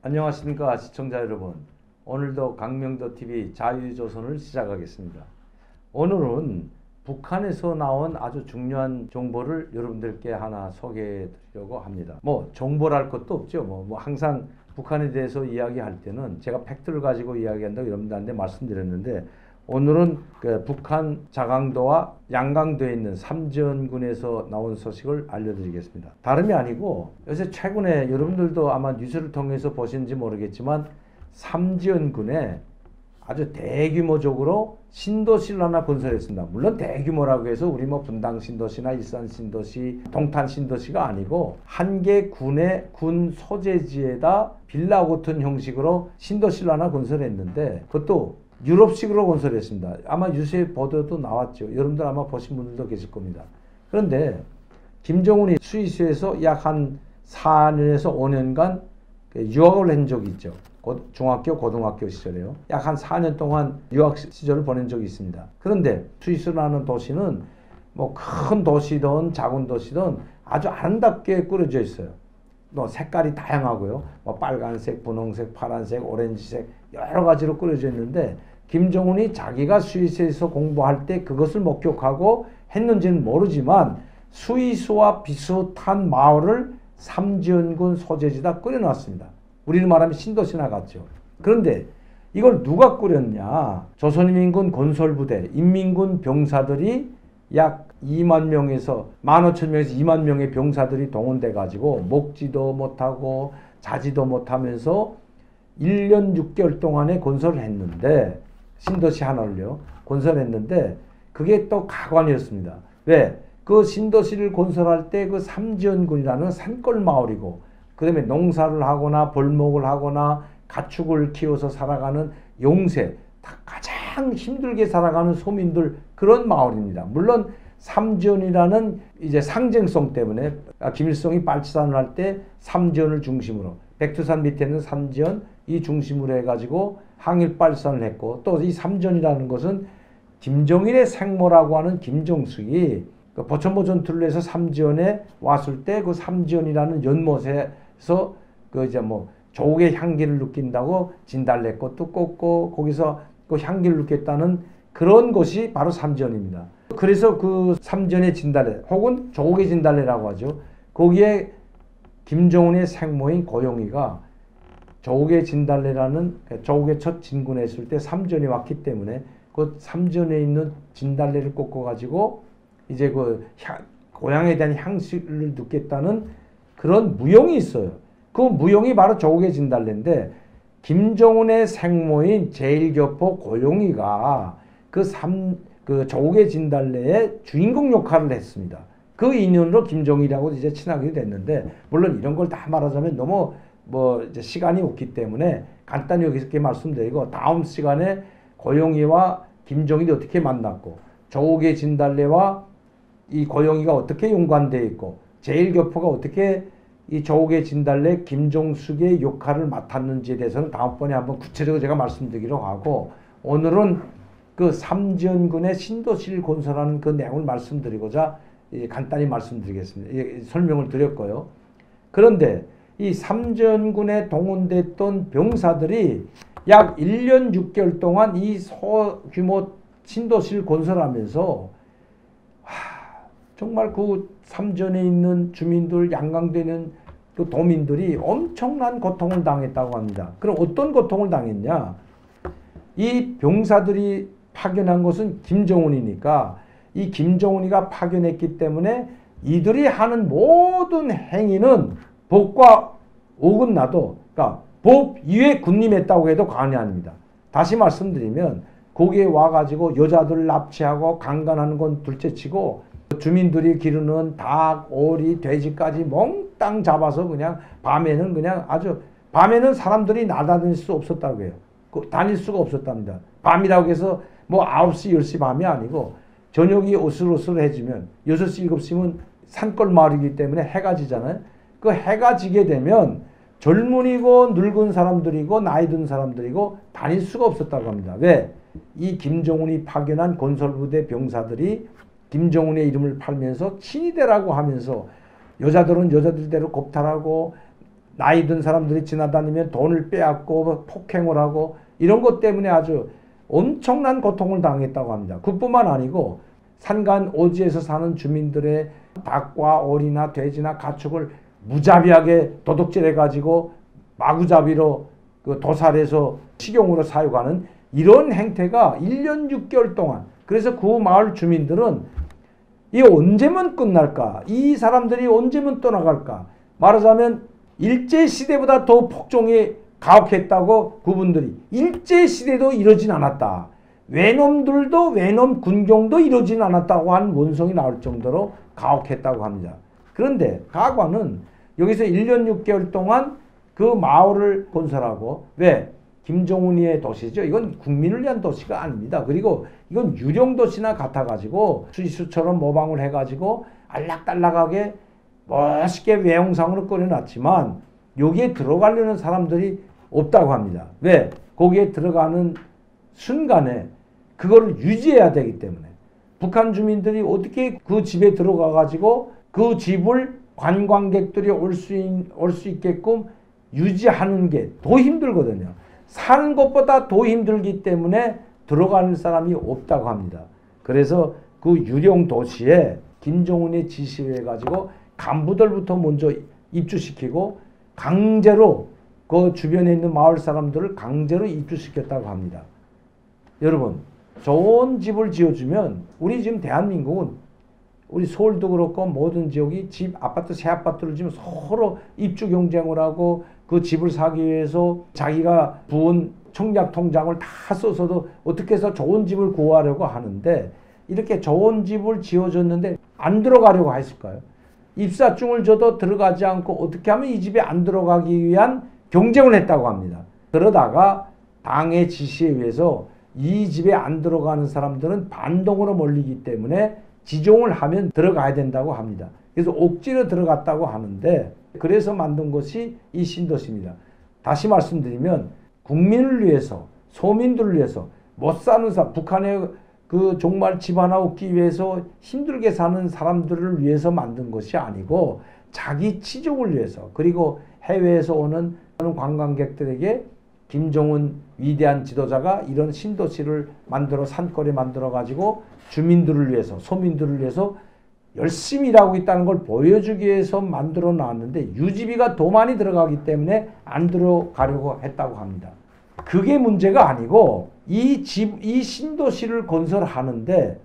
안녕하십니까 시청자 여러분. 오늘도 강명도TV 자유조선을 시작하겠습니다. 오늘은 북한에서 나온 아주 중요한 정보를 여러분들께 하나 소개해 드리려고 합니다. 정보랄 것도 없죠. 항상 북한에 대해서 이야기할 때는 제가 팩트를 가지고 이야기한다고 여러분들한테 말씀드렸는데, 오늘은 북한 자강도와 양강도에 있는 삼지연군에서 나온 소식을 알려드리겠습니다. 다름이 아니고 요새 최근에 여러분들도 아마 뉴스를 통해서 보시는지 모르겠지만 삼지연군에 아주 대규모적으로 신도시를 하나 건설했습니다. 물론 대규모라고 해서 우리 분당 신도시나 일산 신도시, 동탄 신도시가 아니고 한 개 군의 군 소재지에다 빌라 같은 형식으로 신도시를 하나 건설했는데, 그것도 유럽식으로 건설했습니다. 아마 뉴스에 보도도 나왔죠. 여러분들 아마 보신 분들도 계실 겁니다. 그런데 김정은이 스위스에서 약 한 4년에서 5년간 유학을 한 적이 있죠. 중학교, 고등학교 시절에요. 약 한 4년 동안 유학 시절을 보낸 적이 있습니다. 그런데 스위스라는 도시는 큰 도시든 작은 도시든 아주 아름답게 꾸려져 있어요. 색깔이 다양하고요. 빨간색, 분홍색, 파란색, 오렌지색 여러 가지로 꾸려져 있는데, 김정은이 자기가 스위스에서 공부할 때 그것을 목격하고 했는지는 모르지만 스위스와 비슷한 마을을 삼지연군 소재지다 꾸려놨습니다. 우리는 말하면 신도시나 같죠. 그런데 이걸 누가 꾸렸냐? 조선인민군 건설부대, 인민군 병사들이 약 2만 명에서 15,000명에서 2만 명의 병사들이 동원돼 가지고 먹지도 못하고 자지도 못하면서 1년 6개월 동안에 건설을 했는데, 신도시 하나를요 건설했는데 그게 또 가관이었습니다. 왜? 그 신도시를 건설할 때 그 삼지연군이라는 산골 마을이고, 그 다음에 농사를 하거나 벌목을 하거나 가축을 키워서 살아가는 용세, 가장 힘들게 살아가는 소민들, 그런 마을입니다. 물론 삼지연이라는 이제 상징성 때문에 김일성이 빨치산을 할 때 삼지연을 중심으로, 백두산 밑에는 삼지연 이 중심으로 해가지고 항일 빨치산을 했고, 또 이 삼지연이라는 것은 김정일의 생모라고 하는 김정숙이 보천보 전투를 해서 삼지연에 왔을 때 그 삼지연이라는 연못에서 조국의 향기를 느낀다고 진달래 꽃도 꽂고 거기서 그 향기를 느꼈다는 그런 곳이 바로 삼지연입니다. 그래서 그 삼지연의 진달래 혹은 조국의 진달래라고 하죠. 거기에 김정은의 생모인 고용이가 조국의 진달래라는, 조국의 첫 진군했을 때 삼지연이 왔기 때문에 그 삼지연에 있는 진달래를 꽂고 가지고 이제 고향에 대한 향수를 느꼈다는 그런 무용이 있어요. 그 무용이 바로 조국의 진달래인데, 김정은의 생모인 제1교포 고용이가 그 조국의 진달래의 주인공 역할을 했습니다. 그 인연으로 김정일하고 이제 친하게 됐는데, 물론 이런 걸 다 말하자면 너무 이제 시간이 없기 때문에 간단히 여기서 말씀드리고, 다음 시간에 고용이와 김정일이 어떻게 만났고, 조국의 진달래와 이 고용이가 어떻게 연관되어 있고, 제1교포가 어떻게 이 조국의 진달래 김종숙의 역할을 맡았는지에 대해서는 다음번에 한번 구체적으로 제가 말씀드리기로 하고, 오늘은 그 삼지연군의 신도시를 건설하는 그 내용을 말씀드리고자 간단히 말씀드리겠습니다. 설명을 드렸고요. 그런데 이 삼지연군에 동원됐던 병사들이 약 1년 6개월 동안 이 소규모 신도시를 건설하면서 정말 그 삼지연에 있는 주민들, 양강도에 있는 그 도민들이 엄청난 고통을 당했다고 합니다. 그럼 어떤 고통을 당했냐? 이 병사들이 파견한 것은 김정은이니까, 이 김정은이가 파견했기 때문에 이들이 하는 모든 행위는 법과 어긋나도, 그러니까 법 이외에 군림했다고 해도 과언이 아닙니다. 다시 말씀드리면 거기에 와가지고 여자들 납치하고 강간하는 건 둘째치고, 주민들이 기르는 닭, 오리, 돼지까지 몽땅 잡아서 그냥 밤에는 사람들이 나다닐 수 없었다고 해요. 다닐 수가 없었답니다. 밤이라고 해서 9시, 10시 밤이 아니고 저녁이 어슬어슬해지면 6시, 7시면 산골 마을이기 때문에 해가 지잖아요. 그 해가 지게 되면 젊은이고 늙은 사람들이고 나이 든 사람들이고 다닐 수가 없었다고 합니다. 왜? 이 김정은이 파견한 건설부대 병사들이 김정은의 이름을 팔면서 친위대라고 하면서 여자들은 여자들대로 겁탈하고 나이 든 사람들이 지나다니면 돈을 빼앗고 폭행을 하고 이런 것 때문에 아주 엄청난 고통을 당했다고 합니다. 그뿐만 아니고 산간 오지에서 사는 주민들의 닭과 오리나 돼지나 가축을 무자비하게 도둑질해가지고 마구잡이로 그 도살해서 식용으로 사육하는 이런 행태가 1년 6개월 동안, 그래서 그 마을 주민들은 이 언제면 끝날까? 이 사람들이 언제면 떠나갈까? 말하자면 일제시대보다 더 폭정이 가혹했다고 그분들이, 일제시대도 이러진 않았다. 외놈들도 외놈 군경도 이러진 않았다고 한 원성이 나올 정도로 가혹했다고 합니다. 그런데 가관은 여기서 1년 6개월 동안 그 마을을 건설하고, 왜? 김정은이의 도시죠. 이건 국민을 위한 도시가 아닙니다. 그리고 이건 유령도시나 같아가지고 스위스처럼 모방을 해가지고 알락달락하게 멋있게 외형상으로 꾸려놨지만 여기에 들어가려는 사람들이 없다고 합니다. 왜? 거기에 들어가는 순간에 그거를 유지해야 되기 때문에 북한 주민들이 어떻게 그 집에 들어가가지고 그 집을 관광객들이 올 수 있게끔 유지하는 게 더 힘들거든요. 사는 것보다 더 힘들기 때문에 들어가는 사람이 없다고 합니다. 그래서 그 유령 도시에 김정은이 지시를 해가지고 간부들부터 먼저 입주시키고 강제로 그 주변에 있는 마을 사람들을 강제로 입주시켰다고 합니다. 여러분, 좋은 집을 지어주면 우리 지금 대한민국은 우리 서울도 그렇고 모든 지역이 집, 아파트, 새 아파트를 지금 서로 입주 경쟁을 하고 그 집을 사기 위해서 자기가 부은 청약 통장을 다 써서도 어떻게 해서 좋은 집을 구하려고 하는데, 이렇게 좋은 집을 지어줬는데 안 들어가려고 했을까요? 입사증을 줘도 들어가지 않고 어떻게 하면 이 집에 안 들어가기 위한 경쟁을 했다고 합니다. 그러다가 당의 지시에 의해서 이 집에 안 들어가는 사람들은 반동으로 몰리기 때문에 지종을 하면 들어가야 된다고 합니다. 그래서 억지로 들어갔다고 하는데, 그래서 만든 것이 이 신도시입니다. 다시 말씀드리면 국민을 위해서, 서민들을 위해서, 못 사는 사람, 북한에 그 정말 집 하나 얻기 위해서 힘들게 사는 사람들을 위해서 만든 것이 아니고 자기 치족을 위해서, 그리고 해외에서 오는 관광객들에게 김정은 위대한 지도자가 이런 신도시를 만들어 산골에 만들어 가지고 주민들을 위해서, 서민들을 위해서 열심히 일하고 있다는 걸 보여주기 위해서 만들어 놨는데 유지비가 더 많이 들어가기 때문에 안 들어가려고 했다고 합니다. 그게 문제가 아니고 이 신도시를 건설하는데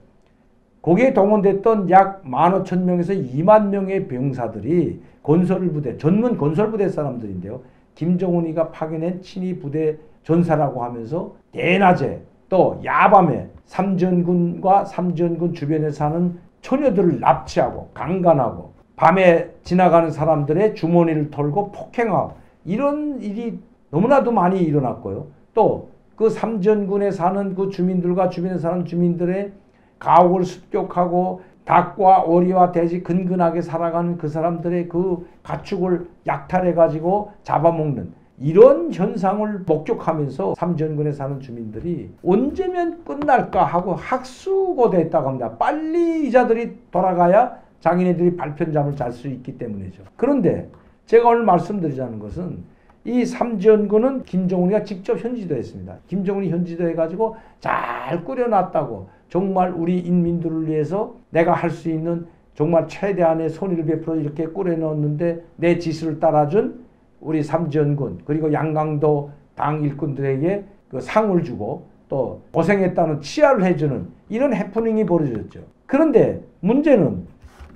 거기에 동원됐던 약 15,000명에서 2만 명의 병사들이 건설부대, 전문 건설부대 사람들인데요. 김정은이가 파견한 친위 부대 전사라고 하면서 대낮에 또 야밤에 삼전군과 삼전군 주변에 사는 처녀들을 납치하고 강간하고 밤에 지나가는 사람들의 주머니를 털고 폭행하고 이런 일이 너무나도 많이 일어났고요. 또 그 삼전군에 사는 그 주민들과 주변에 사는 주민들의 가옥을 습격하고 닭과 오리와 돼지 근근하게 살아가는 그 사람들의 그 가축을 약탈해가지고 잡아먹는 이런 현상을 목격하면서 삼전군에 사는 주민들이 언제면 끝날까 하고 학수고대했다고 합니다. 빨리 이자들이 돌아가야 자기네들이 발편잠을 잘 수 있기 때문이죠. 그런데 제가 오늘 말씀드리자는 것은 이 삼전군은 김정은이가 직접 현지도했습니다. 김정은이 현지도해가지고 잘 꾸려놨다고, 정말 우리 인민들을 위해서 내가 할 수 있는 정말 최대한의 선의를 베풀어 이렇게 꾸려놓았는데 내 지시를 따라준 우리 삼전군, 그리고 양강도 당 일꾼들에게 그 상을 주고 또 고생했다는 치하를 해주는 이런 해프닝이 벌어졌죠. 그런데 문제는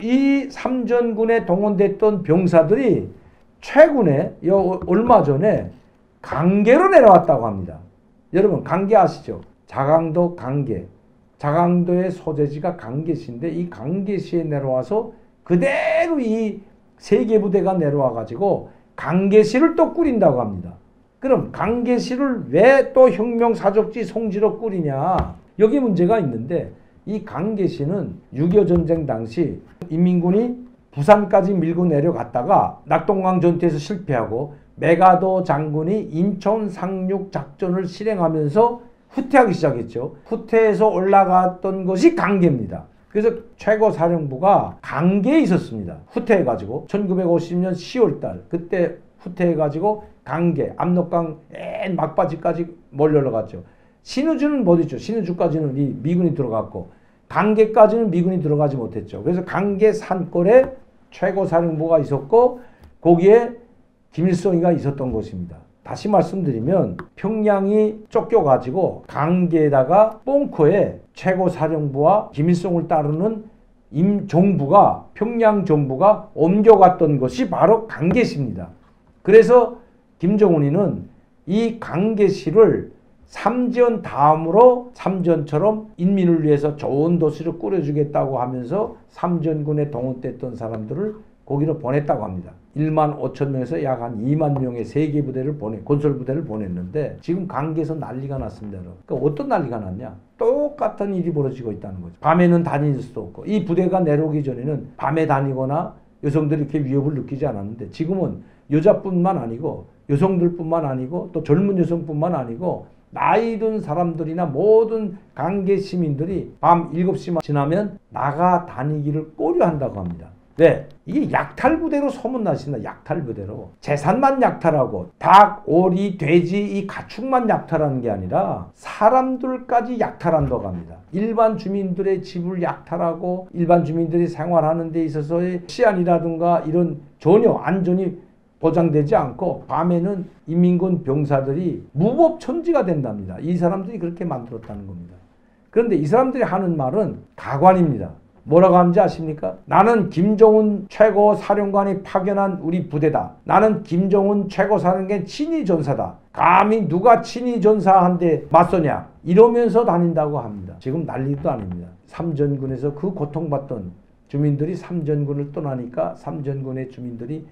이 삼전군에 동원됐던 병사들이 최근에 얼마 전에 강계로 내려왔다고 합니다. 여러분 강계 아시죠? 자강도 강계. 자강도의 소재지가 강계시인데 이 강계시에 내려와서 그대로 이 세계부대가 내려와 가지고 강계시를 또 꾸린다고 합니다. 그럼 강계시를 왜 또 혁명사적지 송지로 꾸리냐? 여기 문제가 있는데 이 강계시는 6.25 전쟁 당시 인민군이 부산까지 밀고 내려갔다가 낙동강 전투에서 실패하고 메가도 장군이 인천 상륙 작전을 실행하면서 후퇴하기 시작했죠. 후퇴해서 올라갔던 것이 강계입니다. 그래서 최고사령부가 강계에 있었습니다. 후퇴해가지고 1950년 10월달 그때 후퇴해가지고 강계, 압록강 맨 막바지까지 몰려갔죠. 신의주는 못 있죠. 신의주까지는 이 미군이 들어갔고 강계까지는 미군이 들어가지 못했죠. 그래서 강계 산골에 최고사령부가 있었고 거기에 김일성이가 있었던 것입니다. 다시 말씀드리면 평양이 쫓겨가지고 강계에다가 뽕코에 최고사령부와 김일성을 따르는 임종부가 평양 정부가 옮겨갔던 것이 바로 강계시입니다. 그래서 김정은이는 이 강계시를 삼전 다음으로 삼전처럼 인민을 위해서 좋은 도시를 꾸려주겠다고 하면서 삼전군에 동원됐던 사람들을 거기로 보냈다고 합니다. 1만 5천 명에서 약 한 2만 명의 세계 부대를 건설 부대를 보냈는데 지금 강계에서 난리가 났습니다. 그러니까 어떤 난리가 났냐? 똑같은 일이 벌어지고 있다는 거죠. 밤에는 다닐 수도 없고 이 부대가 내려오기 전에는 밤에 다니거나 여성들이 이렇게 위협을 느끼지 않았는데 지금은 여자뿐만 아니고 여성들뿐만 아니고 또 젊은 여성뿐만 아니고 나이 든 사람들이나 모든 강계 시민들이 밤 7시만 지나면 나가 다니기를 꺼려한다고 합니다. 왜? 이게 약탈부대로 소문났습니다. 약탈부대로. 재산만 약탈하고 닭, 오리, 돼지 이 가축만 약탈하는 게 아니라 사람들까지 약탈한다고 합니다. 일반 주민들의 집을 약탈하고 일반 주민들이 생활하는 데 있어서의 치안이라든가 이런 전혀 안전이 보장되지 않고 밤에는 인민군 병사들이 무법천지가 된답니다. 이 사람들이 그렇게 만들었다는 겁니다. 그런데 이 사람들이 하는 말은 가관입니다. 뭐라고 하는지 아십니까? 나는 김정은 최고사령관이 파견한 우리 부대다. 나는 김정은 최고사령관 친위전사다. 감히 누가 친위전사한테 맞서냐. 이러면서 다닌다고 합니다. 지금 난리도 아닙니다. 삼전군에서 그 고통받던 주민들이 삼전군을 떠나니까 삼전군의 주민들이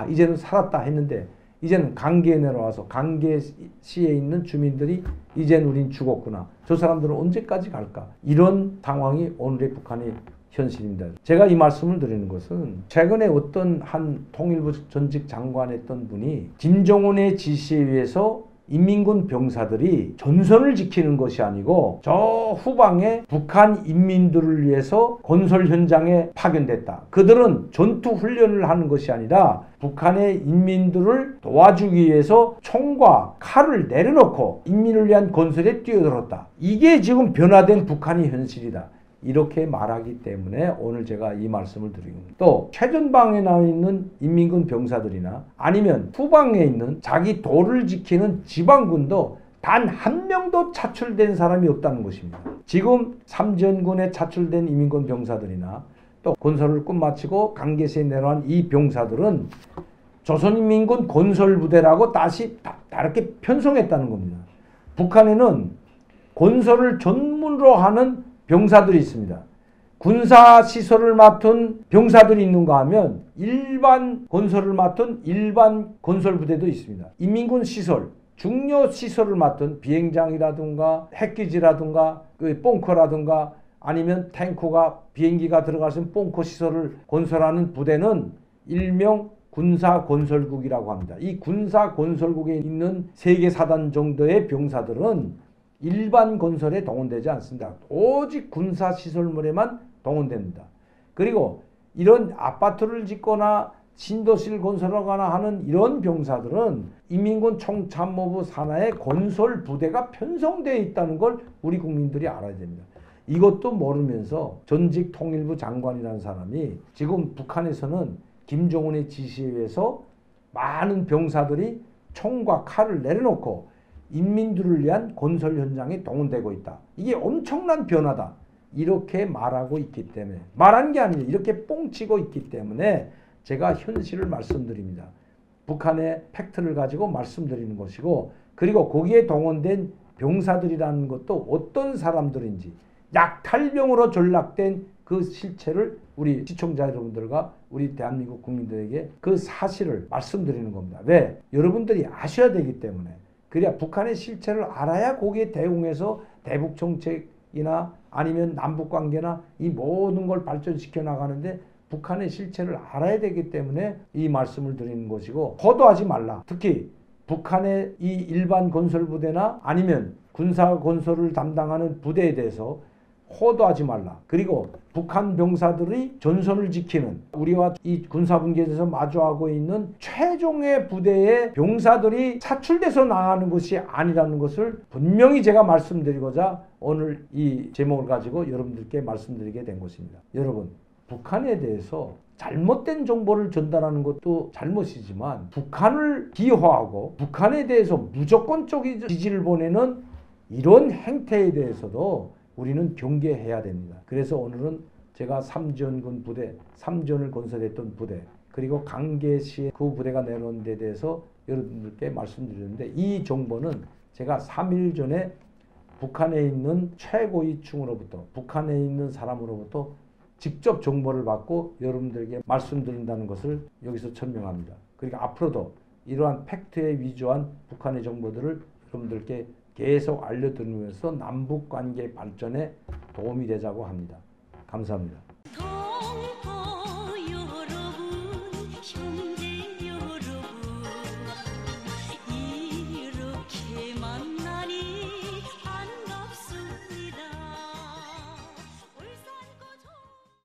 이제는 살았다 했는데 이제는 강계에 내려와서 강계시에 있는 주민들이 이제는 우린 죽었구나. 저 사람들은 언제까지 갈까? 이런 상황이 오늘의 북한의 현실입니다. 제가 이 말씀을 드리는 것은 최근에 어떤 한 통일부 전직 장관했던 분이 김정은의 지시에 의해서 인민군 병사들이 전선을 지키는 것이 아니고 저 후방에 북한 인민들을 위해서 건설 현장에 파견됐다. 그들은 전투 훈련을 하는 것이 아니라 북한의 인민들을 도와주기 위해서 총과 칼을 내려놓고 인민을 위한 건설에 뛰어들었다. 이게 지금 변화된 북한의 현실이다. 이렇게 말하기 때문에 오늘 제가 이 말씀을 드립니다. 또 최전방에 나와 있는 인민군 병사들이나 아니면 후방에 있는 자기 도를 지키는 지방군도 단 한 명도 차출된 사람이 없다는 것입니다. 지금 삼전군에 차출된 인민군 병사들이나 또 건설을 끝마치고 강계시에 내려온 이 병사들은 조선인민군 건설부대라고 다시 다르게 편성했다는 겁니다. 북한에는 건설을 전문으로 하는 병사들이 있습니다. 군사시설을 맡은 병사들이 있는가 하면 일반 건설을 맡은 일반 건설부대도 있습니다. 인민군 시설, 중요 시설을 맡은 비행장이라든가 핵기지라든가 뽕커라든가 아니면 탱커가 비행기가 들어가서 뽕커 시설을 건설하는 부대는 일명 군사건설국이라고 합니다. 이 군사건설국에 있는 3개 사단 정도의 병사들은 일반 건설에 동원되지 않습니다. 오직 군사시설물에만 동원됩니다. 그리고 이런 아파트를 짓거나 신도시를 건설하거나 하는 이런 병사들은 인민군 총참모부 산하에 건설부대가 편성되어 있다는 걸 우리 국민들이 알아야 됩니다. 이것도 모르면서 전직 통일부 장관이라는 사람이 지금 북한에서는 김정은의 지시에 의해서 많은 병사들이 총과 칼을 내려놓고 인민들을 위한 건설 현장에 동원되고 있다. 이게 엄청난 변화다. 이렇게 말하고 있기 때문에 말하는 게 아니에요. 이렇게 뻥치고 있기 때문에 제가 현실을 말씀드립니다. 북한의 팩트를 가지고 말씀드리는 것이고 그리고 거기에 동원된 병사들이라는 것도 어떤 사람들인지 약탈병으로 전락된 그 실체를 우리 시청자 여러분들과 우리 대한민국 국민들에게 그 사실을 말씀드리는 겁니다. 왜? 여러분들이 아셔야 되기 때문에 그래야 북한의 실체를 알아야 거기에 대응해서 대북 정책이나 아니면 남북 관계나 이 모든 걸 발전시켜 나가는데 북한의 실체를 알아야 되기 때문에 이 말씀을 드리는 것이고 호도하지 말라. 특히 북한의 이 일반 건설 부대나 아니면 군사 건설을 담당하는 부대에 대해서 호도하지 말라. 그리고 북한 병사들이 전선을 지키는 우리와 이 군사분계에서 마주하고 있는 최종의 부대의 병사들이 사출돼서 나가는 것이 아니라는 것을 분명히 제가 말씀드리고자 오늘 이 제목을 가지고 여러분들께 말씀드리게 된 것입니다. 여러분, 북한에 대해서 잘못된 정보를 전달하는 것도 잘못이지만 북한을 비호하고 북한에 대해서 무조건적인 지지를 보내는 이런 행태에 대해서도 우리는 경계해야 됩니다. 그래서 오늘은 제가 삼지연군 부대, 삼지연을 건설했던 부대, 그리고 강계시에 그 부대가 내려온 데 대해서 여러분들께 말씀드렸는데, 이 정보는 제가 3일 전에 북한에 있는 최고위층으로부터, 북한에 있는 사람으로부터 직접 정보를 받고 여러분들에게 말씀드린다는 것을 여기서 천명합니다. 그러니까 앞으로도 이러한 팩트에 위조한 북한의 정보들을 여러분들께 계속 알려드리면서 남북관계 발전에 도움이 되자고 합니다. 감사합니다.